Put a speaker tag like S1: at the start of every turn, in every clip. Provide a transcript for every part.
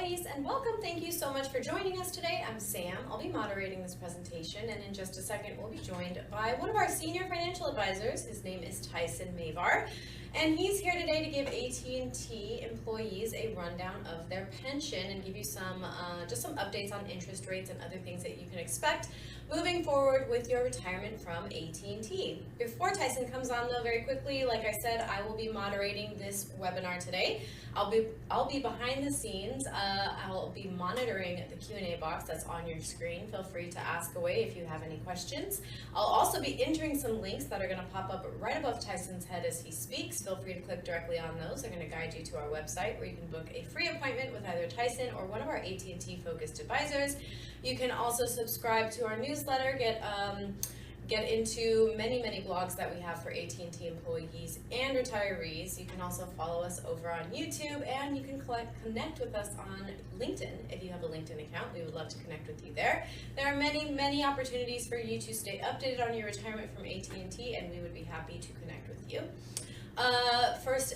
S1: ladies, and welcome. Thank you so much for joining us today. I'm Sam. I'll be moderating this presentation, and in just a second we'll be joined by one of our senior financial advisors. His name is Tyson Mavar, and he's here today to give AT&T employees a rundown of their pension and give you some just some updates on interest rates and other things that you can expect moving forward with your retirement from AT&T. Before Tyson comes on though, very quickly, like I said, I will be moderating this webinar today. I'll be behind the scenes. I'll be monitoring the Q&A box that's on your screen. Feel free to ask away if you have any questions. I'll also be entering some links that are going to pop up right above Tyson's head as he speaks. Feel free to click directly on those. They're going to guide you to our website where you can book a free appointment with either Tyson or one of our AT&T focused advisors. You can also subscribe to our newsletter, get into many blogs that we have for AT&T employees and retirees. You can also follow us over on YouTube, and you can connect with us on LinkedIn. If you have a LinkedIn account, we would love to connect with you there. There are many opportunities for you to stay updated on your retirement from AT&T, and we would be happy to connect with you. First,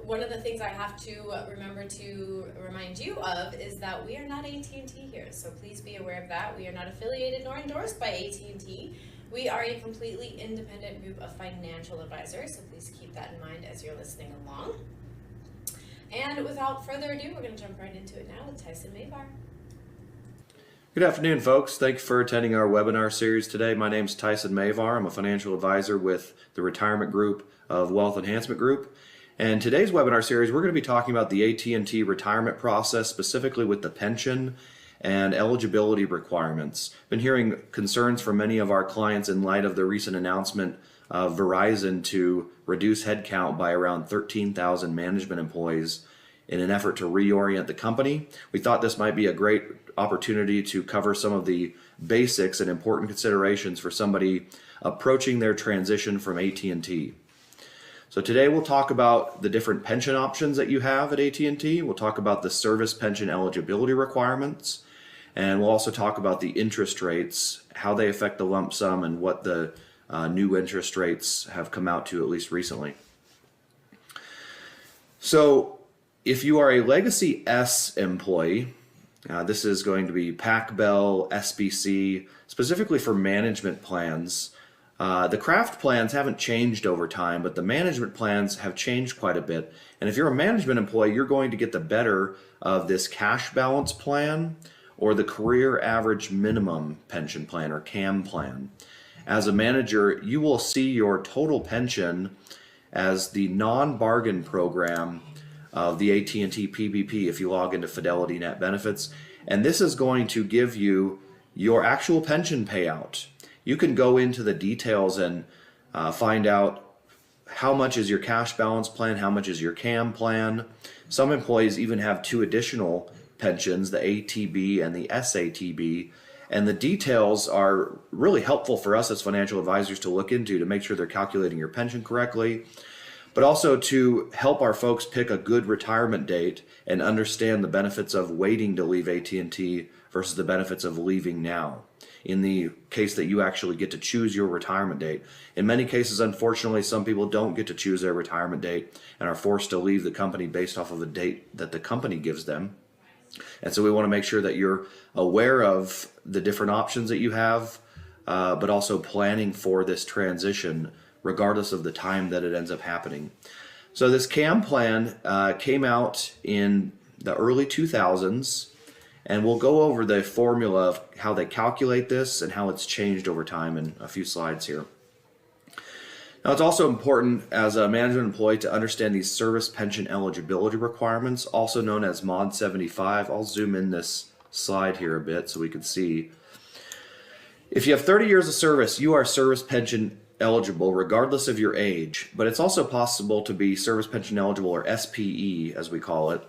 S1: one of the things I have to remember to remind you of is that we are not AT&T here, so please be aware of that. We are not affiliated nor endorsed by AT&T. We are a completely independent group of financial advisors, so please keep that in mind as you're listening along. And without further ado, we're going to jump right into it now with Tyson Mavar.
S2: Good afternoon, folks. Thanks for attending our webinar series today. My name is Tyson Mavar. I'm a financial advisor with the retirement group of Wealth Enhancement Group. And today's webinar series, we're going to be talking about the AT&T retirement process, specifically with the pension and eligibility requirements. Been hearing concerns from many of our clients in light of the recent announcement of Verizon to reduce headcount by around 13,000 management employees in an effort to reorient the company. We thought this might be a great opportunity to cover some of the basics and important considerations for somebody approaching their transition from AT&T. So today we'll talk about the different pension options that you have at AT&T. We'll talk about the service pension eligibility requirements, and we'll also talk about the interest rates, how they affect the lump sum, and what the new interest rates have come out to, at least recently. So if you are a Legacy S employee, this is going to be PAC Bell, SBC, specifically for management plans. The craft plans haven't changed over time, but the management plans have changed quite a bit. And if you're a management employee, you're going to get the better of this cash balance plan or the career average minimum pension plan, or CAM plan. As a manager, you will see your total pension as the non-bargain program of the AT&T PPP if you log into Fidelity Net Benefits. And this is going to give you your actual pension payout. You can go into the details and find out how much is your cash balance plan, how much is your CAM plan. Some employees even have two additional pensions, the ATB and the SATB, and the details are really helpful for us as financial advisors to look into to make sure they're calculating your pension correctly, but also to help our folks pick a good retirement date and understand the benefits of waiting to leave AT&T versus the benefits of leaving now, in the case that you actually get to choose your retirement date. In many cases, unfortunately, some people don't get to choose their retirement date and are forced to leave the company based off of a date that the company gives them. And so we want to make sure that you're aware of the different options that you have, but also planning for this transition regardless of the time that it ends up happening. So this CAM plan came out in the early 2000s, and we'll go over the formula of how they calculate this and how it's changed over time in a few slides here. Now, it's also important as a management employee to understand these service pension eligibility requirements, also known as Mod 75. I'll zoom in this slide here a bit so we can see. If you have 30 years of service, you are service pension eligible regardless of your age, but it's also possible to be service pension eligible, or SPE as we call it,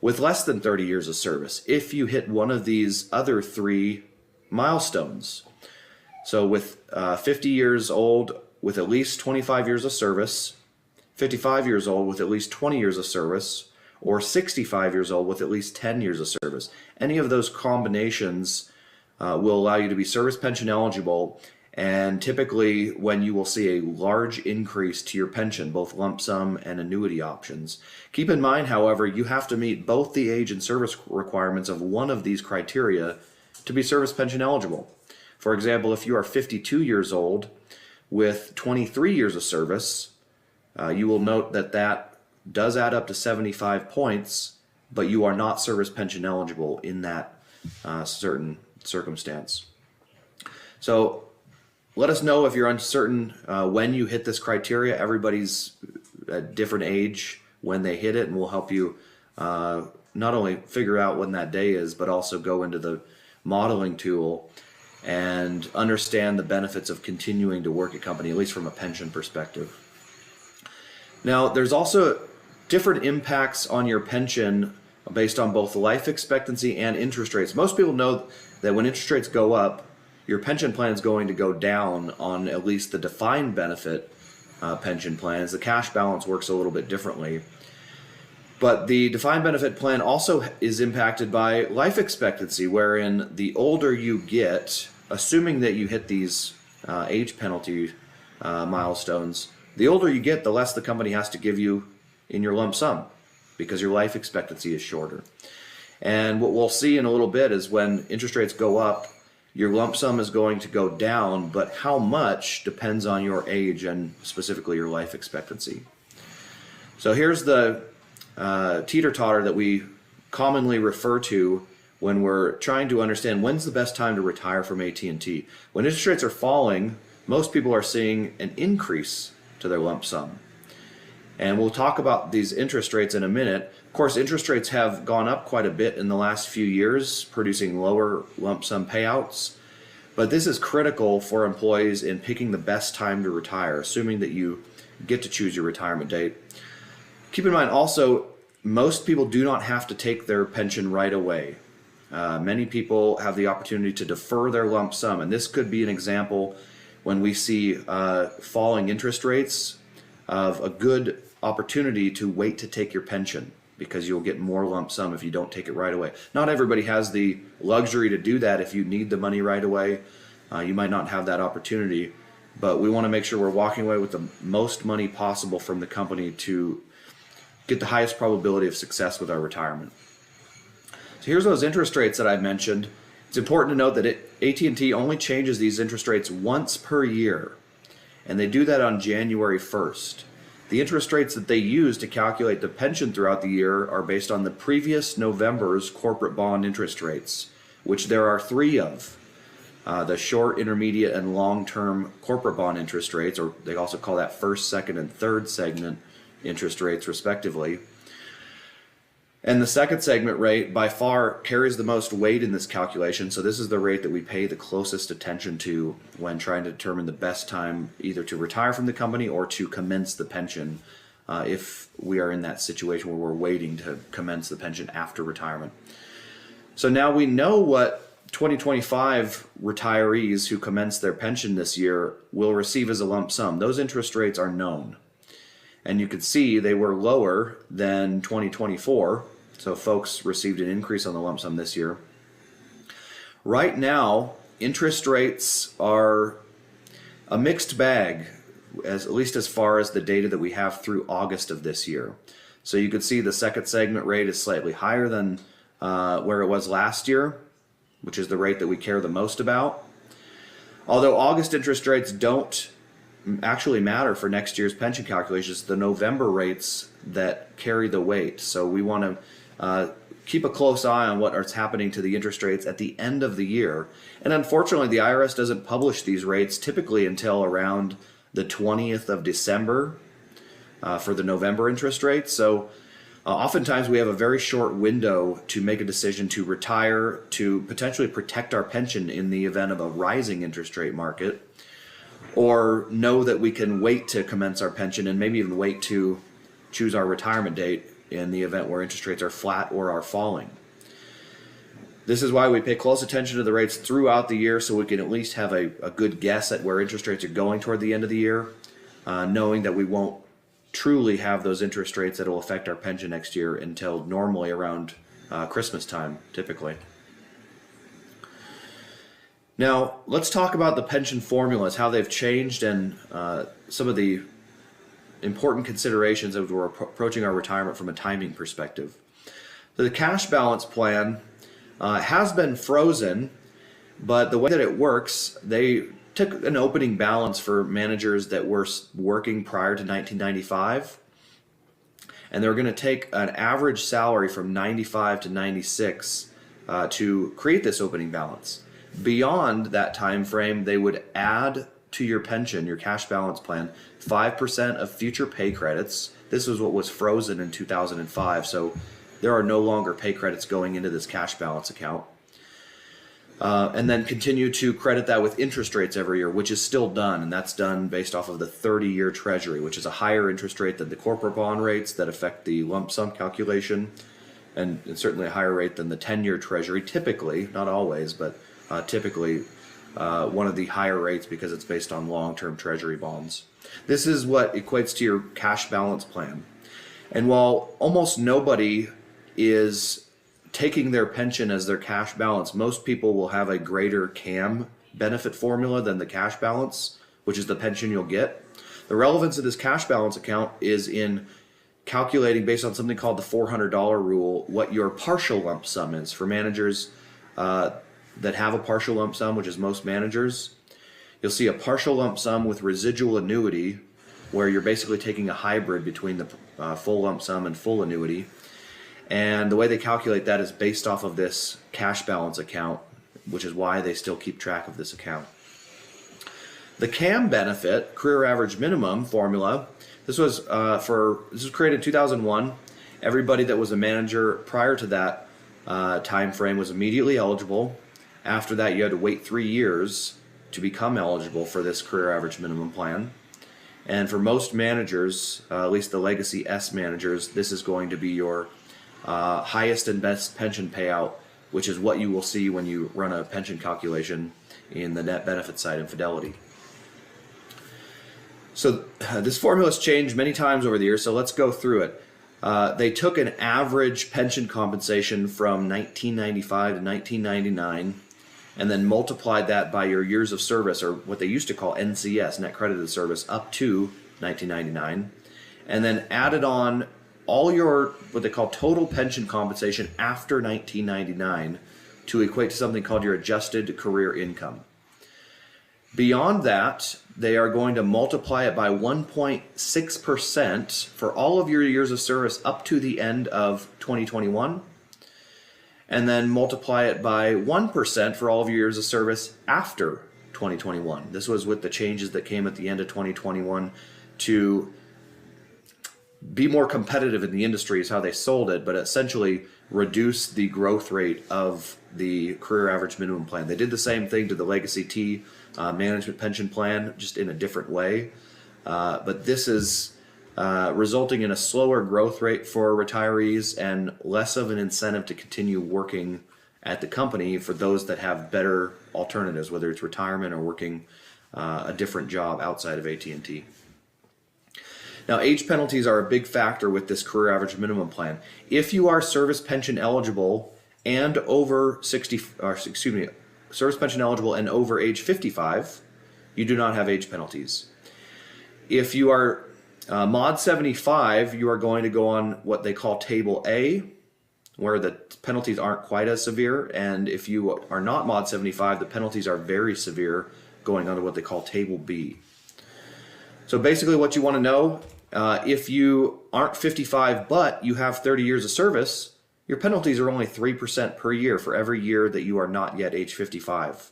S2: with less than 30 years of service if you hit one of these other three milestones. So with 50 years old with at least 25 years of service, 55 years old with at least 20 years of service, or 65 years old with at least 10 years of service. Any of those combinations will allow you to be service pension eligible, and typically when you will see a large increase to your pension, both lump sum and annuity options. Keep in mind, however, you have to meet both the age and service requirements of one of these criteria to be service pension eligible. For example, if you are 52 years old with 23 years of service, you will note that that does add up to 75 points, but you are not service pension eligible in that certain circumstance. So let us know if you're uncertain when you hit this criteria. Everybody's at different age when they hit it, and we'll help you not only figure out when that day is, but also go into the modeling tool and understand the benefits of continuing to work at company, at least from a pension perspective. Now, there's also different impacts on your pension based on both life expectancy and interest rates. Most people know that when interest rates go up, your pension plan is going to go down on at least the defined benefit pension plans. The cash balance works a little bit differently. But the defined benefit plan also is impacted by life expectancy, wherein the older you get, assuming that you hit these age penalty milestones, the older you get, the less the company has to give you in your lump sum because your life expectancy is shorter. And what we'll see in a little bit is when interest rates go up, your lump sum is going to go down, but how much depends on your age and specifically your life expectancy. So here's the teeter-totter that we commonly refer to when we're trying to understand when's the best time to retire from AT&T. When interest rates are falling, most people are seeing an increase to their lump sum. And we'll talk about these interest rates in a minute. Of course, interest rates have gone up quite a bit in the last few years, producing lower lump sum payouts. But this is critical for employees in picking the best time to retire, assuming that you get to choose your retirement date. Keep in mind also, most people do not have to take their pension right away. Many people have the opportunity to defer their lump sum, and this could be an example when we see falling interest rates of a good opportunity to wait to take your pension, because you'll get more lump sum if you don't take it right away. Not everybody has the luxury to do that. If you need the money right away, you might not have that opportunity, but we want to make sure we're walking away with the most money possible from the company to get the highest probability of success with our retirement. So here's those interest rates that I mentioned. It's important to note that AT&T only changes these interest rates once per year, and they do that on January 1st. The interest rates that they use to calculate the pension throughout the year are based on the previous November's corporate bond interest rates, which there are three of. The short, intermediate, and long-term corporate bond interest rates, or they also call that first, second, and third segment interest rates respectively. And the second segment rate by far carries the most weight in this calculation, so this is the rate that we pay the closest attention to when trying to determine the best time either to retire from the company or to commence the pension, if we are in that situation where we're waiting to commence the pension after retirement. So now we know what 2025 retirees who commence their pension this year will receive as a lump sum. Those interest rates are known. And you can see they were lower than 2024. So folks received an increase on the lump sum this year. Right now, interest rates are a mixed bag, at least as far as the data that we have through August of this year. So you can see the second segment rate is slightly higher than where it was last year, which is the rate that we care the most about. Although August interest rates don't actually matter for next year's pension calculations, the November rates that carry the weight. So we want to keep a close eye on what is happening to the interest rates at the end of the year. And unfortunately, the IRS doesn't publish these rates typically until around the 20th of December for the November interest rates. So oftentimes we have a very short window to make a decision to retire, to potentially protect our pension in the event of a rising interest rate market, or know that we can wait to commence our pension and maybe even wait to choose our retirement date in the event where interest rates are flat or are falling. This is why we pay close attention to the rates throughout the year, so we can at least have a good guess at where interest rates are going toward the end of the year, knowing that we won't truly have those interest rates that will affect our pension next year until normally around Christmas time, typically. Now, let's talk about the pension formulas, how they've changed, and some of the important considerations as we're approaching our retirement from a timing perspective. So the cash balance plan has been frozen, but the way that it works, they took an opening balance for managers that were working prior to 1995, and they're going to take an average salary from 95 to 96 to create this opening balance. Beyond that time frame, they would add to your pension, your cash balance plan, 5% of future pay credits. This is what was frozen in 2005, so there are no longer pay credits going into this cash balance account. And then continue to credit that with interest rates every year, which is still done, and that's done based off of the 30-year Treasury, which is a higher interest rate than the corporate bond rates that affect the lump sum calculation, and certainly a higher rate than the 10-year Treasury, typically, not always, but typically one of the higher rates because it's based on long-term Treasury bonds. This is what equates to your cash balance plan. And while almost nobody is taking their pension as their cash balance, most people will have a greater CAM benefit formula than the cash balance, which is the pension you'll get. The relevance of this cash balance account is in calculating, based on something called the $400 rule, what your partial lump sum is. For managers that have a partial lump sum, which is most managers, you'll see a partial lump sum with residual annuity, where you're basically taking a hybrid between the full lump sum and full annuity. And the way they calculate that is based off of this cash balance account, which is why they still keep track of this account. The CAM benefit, career average minimum formula, this was created in 2001. Everybody that was a manager prior to that time frame was immediately eligible. After that, you had to wait 3 years to become eligible for this career average minimum plan. And for most managers, at least the Legacy S managers, this is going to be your highest and best pension payout, which is what you will see when you run a pension calculation in the net benefit side in Fidelity. So this formula has changed many times over the years, so let's go through it. They took an average pension compensation from 1995 to 1999 and then multiplied that by your years of service, or what they used to call NCS, net credited service, up to 1999, and then added on all your what they call total pension compensation after 1999 to equate to something called your adjusted career income. Beyond that, they are going to multiply it by 1.6% for all of your years of service up to the end of 2021, and then multiply it by 1% for all of your years of service after 2021. This was with the changes that came at the end of 2021 to be more competitive in the industry is how they sold it, but essentially reduce the growth rate of the career average minimum plan. They did the same thing to the Legacy T management pension plan, just in a different way. But this is resulting in a slower growth rate for retirees and less of an incentive to continue working at the company for those that have better alternatives, whether it's retirement or working a different job outside of AT&T. Now, age penalties are a big factor with this career average minimum plan. If you are service pension eligible and over service pension eligible and over age 55, you do not have age penalties. If you are mod 75, you are going to go on what they call Table A, where the penalties aren't quite as severe. And if you are not mod 75, the penalties are very severe, going on to what they call Table B. So basically what you want to know, if you aren't 55 but you have 30 years of service, your penalties are only 3% per year for every year that you are not yet age 55.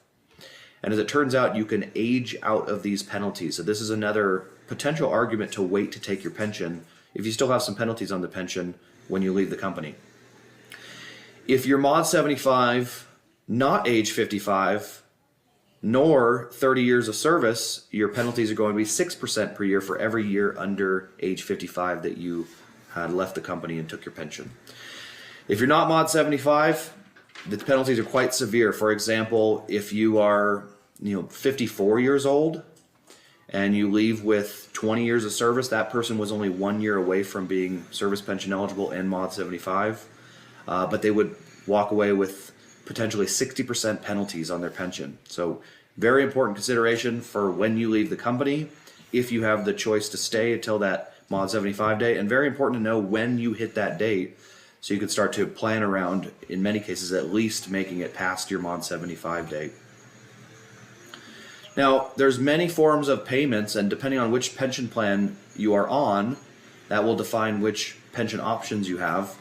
S2: And as it turns out, you can age out of these penalties. So this is another potential argument to wait to take your pension if you still have some penalties on the pension when you leave the company. If you're mod 75, not age 55, nor 30 years of service, your penalties are going to be 6% per year for every year under age 55 that you had left the company and took your pension. If you're not mod 75, the penalties are quite severe. For example, if you are 54 years old and you leave with 20 years of service, that person was only 1 year away from being service pension eligible and mod 75, but they would walk away with potentially 60% penalties on their pension. So very important consideration for when you leave the company, if you have the choice to stay until that Mod 75 date, and very important to know when you hit that date so you can start to plan around, in many cases at least, making it past your Mod 75 date. Now, there's many forms of payments, and depending on which pension plan you are on, that will define which pension options you have.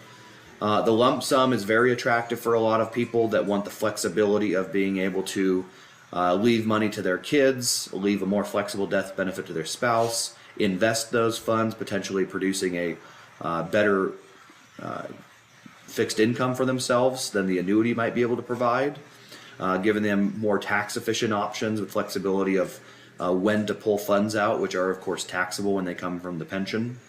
S2: The lump sum is very attractive for a lot of people that want the flexibility of being able to leave money to their kids, leave a more flexible death benefit to their spouse, invest those funds, potentially producing a better fixed income for themselves than the annuity might be able to provide, giving them more tax efficient options with flexibility of when to pull funds out, which are of course taxable when they come from the pension.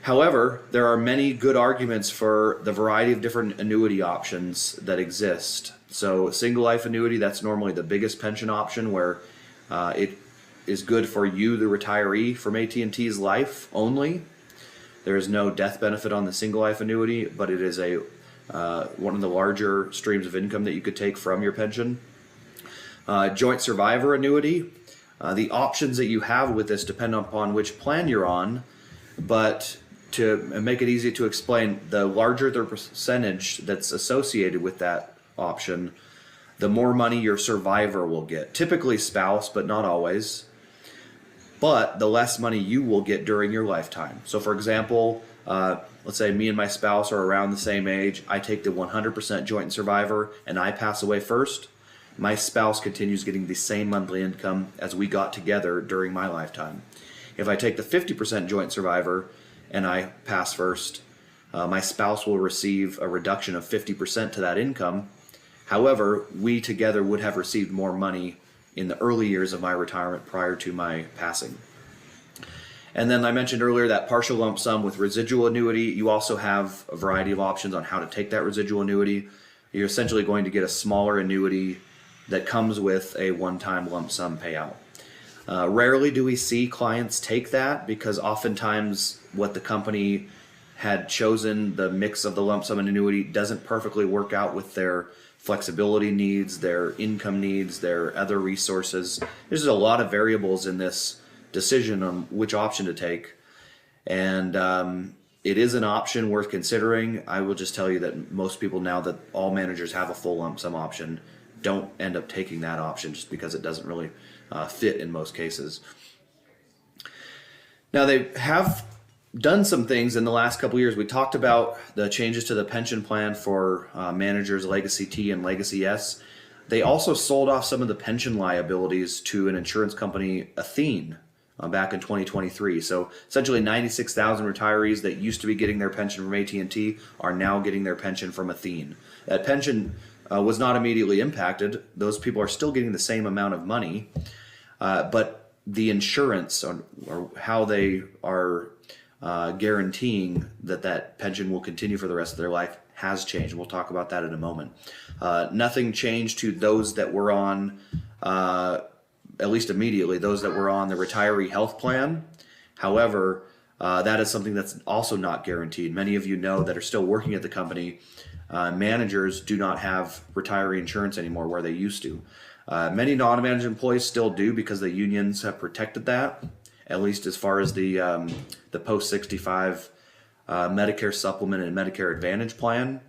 S2: However, there are many good arguments for the variety of different annuity options that exist. So single life annuity, that's normally the biggest pension option, where it is good for you, the retiree, from AT&T's life only. There is no death benefit on the single life annuity, but it is one of the larger streams of income that you could take from your pension. Joint survivor annuity, the options that you have with this depend upon which plan you're on, but to make it easy to explain, the larger the percentage that's associated with that option, the more money your survivor will get. Typically spouse, but not always. But the less money you will get during your lifetime. So for example, let's say me and my spouse are around the same age. I take the 100% joint survivor and I pass away first. My spouse continues getting the same monthly income as we got together during my lifetime. If I take the 50% joint survivor and I pass first, my spouse will receive a reduction of 50% to that income. However, we together would have received more money in the early years of my retirement prior to my passing. And then I mentioned earlier that partial lump sum with residual annuity. You also have a variety of options on how to take that residual annuity. You're essentially going to get a smaller annuity that comes with a one-time lump sum payout. Rarely do we see clients take that, because oftentimes what the company had chosen, the mix of the lump sum and annuity, doesn't perfectly work out with their flexibility needs, their income needs, their other resources. There's a lot of variables in this decision on which option to take, and it is an option worth considering. I will just tell you that most people, now that all managers have a full lump sum option, don't end up taking that option just because it doesn't really fit in most cases. Now, they have done some things in the last couple of years. We talked about the changes to the pension plan for managers Legacy T and Legacy S. They also sold off some of the pension liabilities to an insurance company, Athene, back in 2023. So essentially 96,000 retirees that used to be getting their pension from AT&T are now getting their pension from Athene. That pension was not immediately impacted. Those people are still getting the same amount of money, but the insurance, or how they are guaranteeing that pension will continue for the rest of their life, has changed. We'll talk about that in a moment. Nothing changed to those that were on, at least immediately, those that were on the retiree health plan. However, that is something that's also not guaranteed. Many of you know that are still working at the company, managers do not have retiree insurance anymore where they used to. Many non-managed employees still do, because the unions have protected that, at least as far as the post-65 Medicare supplement and Medicare Advantage plan.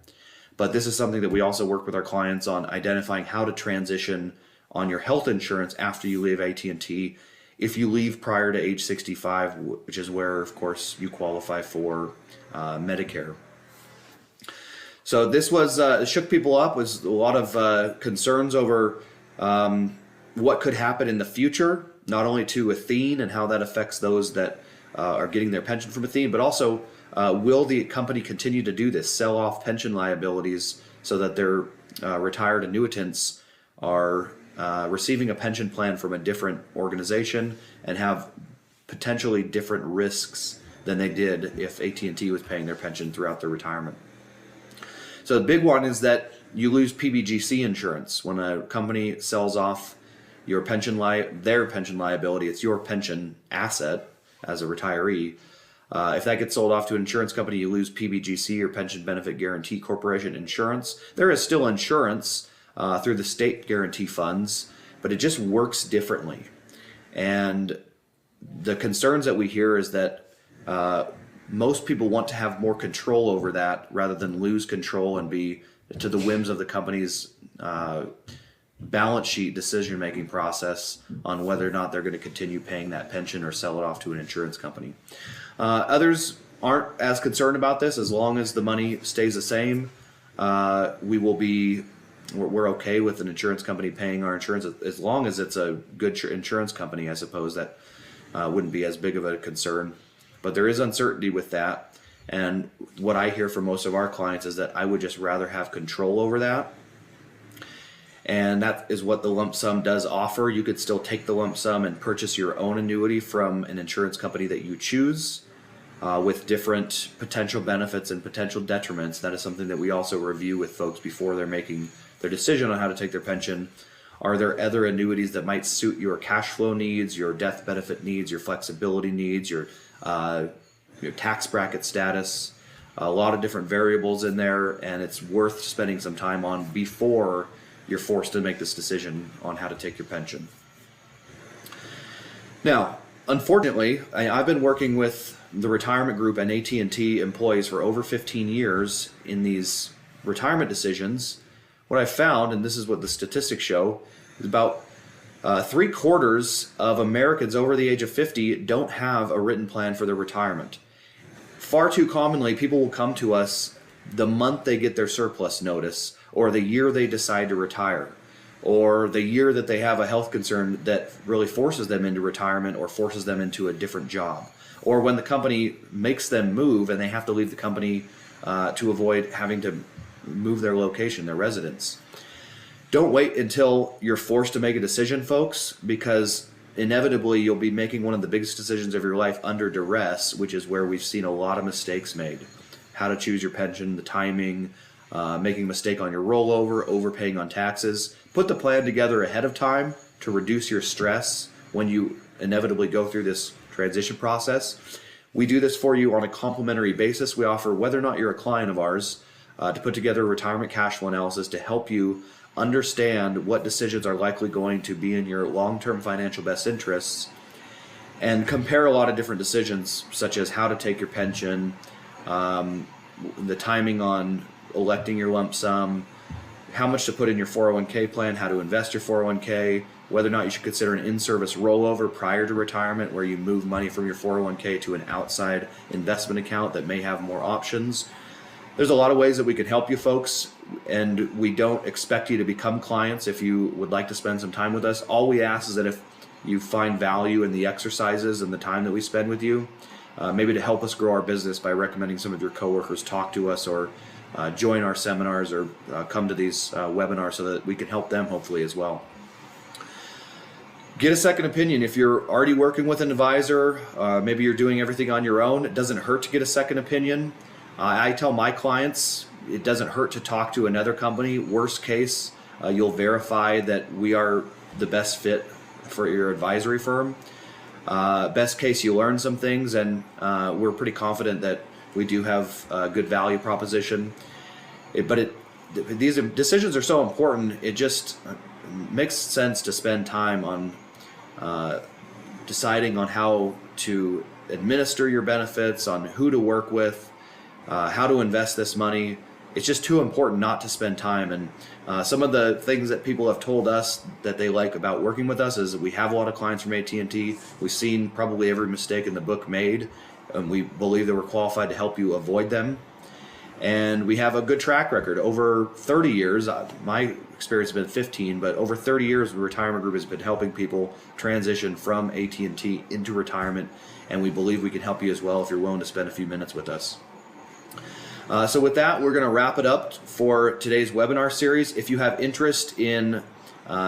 S2: But this is something that we also work with our clients on, identifying how to transition on your health insurance after you leave AT&T. If you leave prior to age 65, which is where, of course, you qualify for Medicare. So this was shook people up. Was a lot of concerns over what could happen in the future, not only to Athene and how that affects those that are getting their pension from Athene, but also will the company continue to do this, sell off pension liabilities so that their retired annuitants are receiving a pension plan from a different organization and have potentially different risks than they did if AT&T was paying their pension throughout their retirement. So the big one is that you lose PBGC insurance. When a company sells off your their pension liability, it's your pension asset as a retiree. If that gets sold off to an insurance company, you lose PBGC or Pension Benefit Guarantee Corporation insurance. There is still insurance through the state guarantee funds, but it just works differently. And the concerns that we hear is that most people want to have more control over that rather than lose control and be to the whims of the company's balance sheet decision-making process on whether or not they're going to continue paying that pension or sell it off to an insurance company. Others aren't as concerned about this. As long as the money stays the same, we're okay with an insurance company paying our insurance as long as it's a good insurance company. I suppose that wouldn't be as big of a concern. But there is uncertainty with that. And what I hear from most of our clients is that I would just rather have control over that. And that is what the lump sum does offer. You could still take the lump sum and purchase your own annuity from an insurance company that you choose with different potential benefits and potential detriments. That is something that we also review with folks before they're making their decision on how to take their pension. Are there other annuities that might suit your cash flow needs, your death benefit needs, your flexibility needs, your tax bracket status? A lot of different variables in there, and it's worth spending some time on before you're forced to make this decision on how to take your pension. Now, unfortunately, I've been working with the retirement group and AT&T employees for over 15 years in these retirement decisions. What I found, and this is what the statistics show, is about 3/4 of Americans over the age of 50 don't have a written plan for their retirement. Far too commonly, people will come to us the month they get their surplus notice, or the year they decide to retire, or the year that they have a health concern that really forces them into retirement or forces them into a different job, or when the company makes them move and they have to leave the company to avoid having to move their location, their residence. Don't wait until you're forced to make a decision, folks, because inevitably you'll be making one of the biggest decisions of your life under duress, which is where we've seen a lot of mistakes made. How to choose your pension, the timing, making a mistake on your rollover, overpaying on taxes. Put the plan together ahead of time to reduce your stress when you inevitably go through this transition process. We do this for you on a complimentary basis. We offer, whether or not you're a client of ours, to put together a retirement cash flow analysis to help you understand what decisions are likely going to be in your long-term financial best interests, and compare a lot of different decisions, such as how to take your pension, the timing on electing your lump sum, how much to put in your 401k plan, how to invest your 401k, whether or not you should consider an in-service rollover prior to retirement, where you move money from your 401k to an outside investment account that may have more options. There's a lot of ways that we can help you folks, and we don't expect you to become clients if you would like to spend some time with us. All we ask is that if you find value in the exercises and the time that we spend with you, maybe to help us grow our business by recommending some of your coworkers talk to us, or join our seminars, or come to these webinars so that we can help them hopefully as well. Get a second opinion. If you're already working with an advisor, maybe you're doing everything on your own, it doesn't hurt to get a second opinion. I tell my clients it doesn't hurt to talk to another company. Worst case, you'll verify that we are the best fit for your advisory firm. Best case, you learn some things, and we're pretty confident that we do have a good value proposition. These decisions are so important, it just makes sense to spend time on deciding on how to administer your benefits, on who to work with, how to invest this money. It's just too important not to spend time. And some of the things that people have told us that they like about working with us is that we have a lot of clients from AT&T. We've seen probably every mistake in the book made, and we believe that we're qualified to help you avoid them. And we have a good track record. Over 30 years, my experience has been 15, but over 30 years, the retirement group has been helping people transition from AT&T into retirement, and we believe we can help you as well if you're willing to spend a few minutes with us. So with that, we're going to wrap it up for today's webinar series. If you have interest in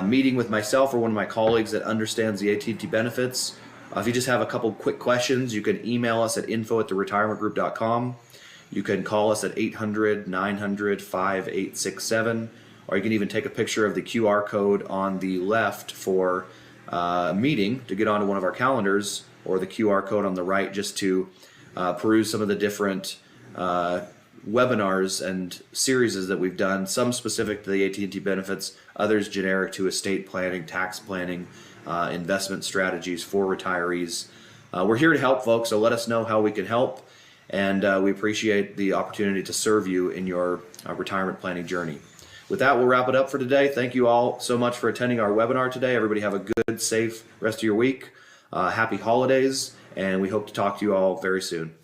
S2: meeting with myself or one of my colleagues that understands the AT&T benefits, if you just have a couple quick questions, you can email us at info@theretirementgroup.com. You can call us at 800-900-5867, or you can even take a picture of the QR code on the left for a meeting to get onto one of our calendars, or the QR code on the right just to peruse some of the different webinars and series that we've done, some specific to the AT&T benefits, others generic to estate planning, tax planning, investment strategies for retirees. We're here to help, folks, so let us know how we can help, and we appreciate the opportunity to serve you in your retirement planning journey. With that, we'll wrap it up for today. Thank you all so much for attending our webinar today. Everybody have a good, safe rest of your week. Happy holidays, and we hope to talk to you all very soon.